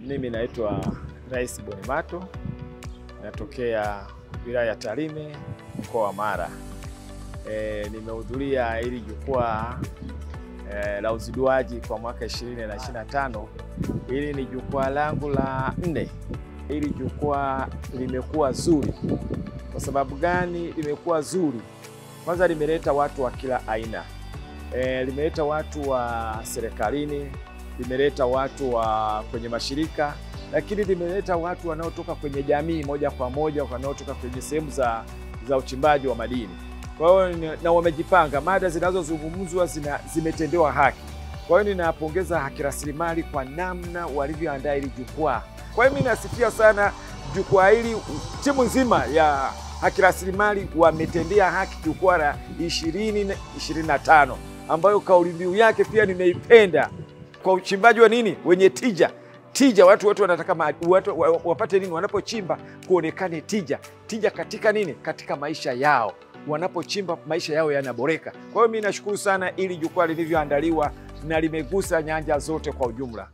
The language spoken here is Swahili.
Mimi naitwa Rais Bonimato, natokea wilaya ya Tarime, mkoa wa Mara. Nimehudhuria hili jukwaa la uzinduaji kwa mwaka 2025. Hili ni jukwaa langu la 4. Hili jukwaa limekuwa zuri. Kwa sababu gani limekuwa zuri? Kwanza limeleta watu wa kila aina. Limeleta watu wa serikalini, limeleta watu wa kwenye mashirika, lakini limeleta watu wanaotoka kwenye jamii moja kwa moja, wanaotoka kwenye sehemu za uchimbaji wa madini. Kwa hiyo na wamejipanga, mada zinazozungumzwa zimetendewa haki. Kwa hiyo ninapongeza Haki Rasilimali kwa namna walivyoandaa hili jukwaa. Kwa hiyo mimi nasifia sana jukwaa hili, timu nzima ya Haki Rasilimali wametendea haki jukwaa la 2025, ambayo kauli mbiu yake pia nimeipenda, kwa uchimbaji wa nini wenye tija. Watu wanataka watu wapate nini wanapochimba, kuonekane tija katika nini, katika maisha yao. Wanapochimba maisha yao yanaboreka. Kwa hiyo mimi nashukuru sana ili jukwaa lilivyoandaliwa na limegusa nyanja zote kwa ujumla.